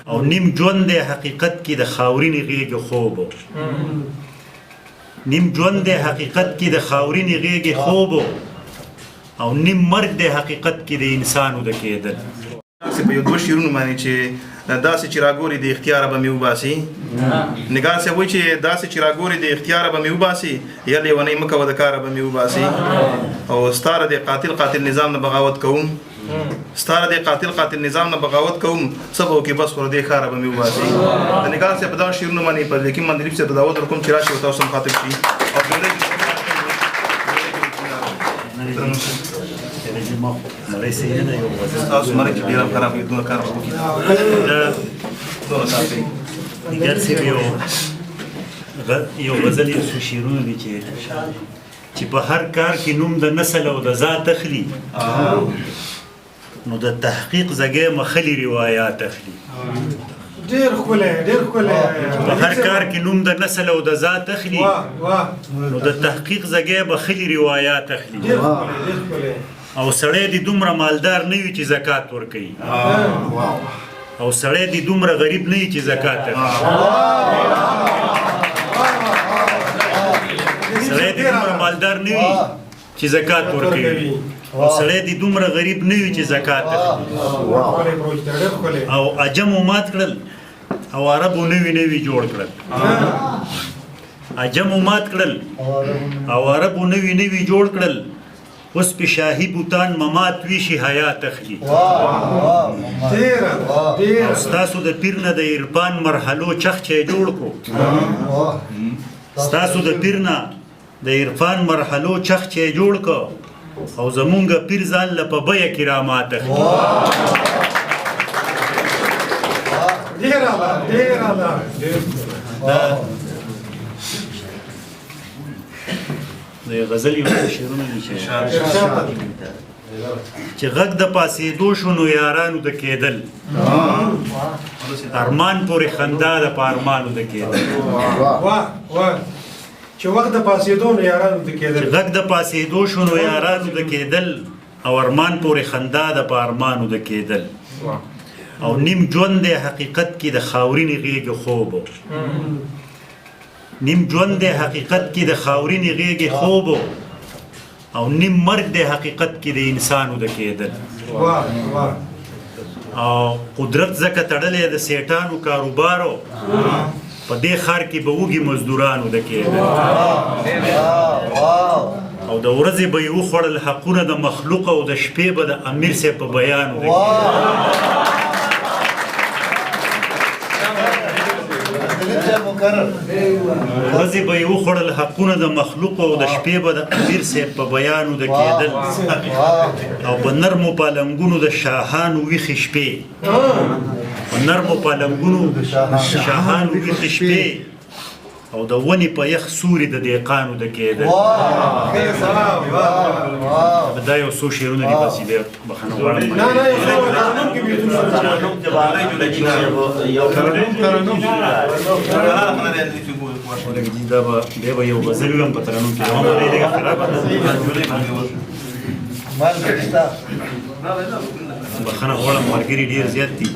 او نیم ژوند دی حقیقت کې د خاورینې غېږې خوب نیم ژوند دی حقیقت کې د خاورینې غېږې خوب او نیم مرګ دی حقیقت کې د انسانو د کېدل. په یو دوه شعرونو باندې چې داسې چې راګوري د اختیاره به مې وباسي نګار صاحب وایي چې داسې چې راګوري د اختیاره به مې وباسي یا لیونۍ مه کوه د کاره به مې وباسي او ستا د قاتل نظام نه بغاوت کوم ستا د قاتل نظام نه بغاوت کوم څه به وکړي بس پر دې ښاره به مې وباسي. د نګار صاحب په دغه شعرونو باندې په لیکن مندلیف صاحب ته دعوت ورکوم چې راشي او تاسو مخاطب شي او تاسو مرګ چې ډېر خراب وي دونه کار وکړي نګار صاحب یو غزل یو څو شعرونه دي چې په هر کار کې نوم د نسل او د ذات اخلي نو د تحقیق زګې مخلي روایات اخلي. ډېر ښکلی په هر کار کې نوم د نسل او د ذات اخلي نو د تحقیق زګې مخلي روایات اخلي او سړی دی دومره مالدار نه وي چې زکات ورکوي او سړی دی دومره غریب نه وي چې زکات اخلي سړی دی دومره مالدار نه وي چې زکات ورکوي او سړی دی دومره غریب نه وي چې زکات اخلي او عجمو مات کړل او عربو نوي جوړ کړل عجمو مات کړل او عربو نوي جوړ کړل اوس په شاهي بوتان ممات ویشي حیات اخلي. ستاسو د پیر نه د عرفان مرحلو چخچې جوړ کړو ستاسو د پیر نه د عرفان مرحلو چخچې جوړ کړو او زمونږ پیر ځان له په بیه کرامات اخلي. د غزل یو شعرونه دي چې غږ د پاسېدو شو نو یارانو د کېدل ارمان پورې خندا د په ارمانو د کېدل چې وخت د پاسېدو نو یارانو د کېدل چې غږ د پاسېدو شو نو یارانو د کېدل او ارمان پورې خندا د په ارمانو د کېدل او نیم ژوند دی حقیقت کې د خاورینې غېږې خوب نیم ژوند دی حقیقت کې د خاورینې غېږې خوب او نیم مرګ دی حقیقت کې د انسانو د کېدل او قدرت ځکه تړلی د سیټانو کاروبارو په دې ښار کې به وږي مزدورانو د کېدل او د ورځې به یې وخوړل حقونه د مخلوق او د شپې به د امیر صاحب په بیانو د کېدل ورځې به یې وخوړل حقونه د مخلوق او د شپې به د امیر صاحب په بیانو د کېدل او په نرمو پالنګونو د شاهانو ویښې شپې په نرمو پالنګونو شاهانو ویښې شپې او د ونې په یخ سوري د دهقانو د کېدل. دا یو څو شعرونه دي بس بیا بخښنه غواړم دا به بیا به یو غزل ویم په ترنم کې بخښنه غواړم ملګري ډېر زیات دي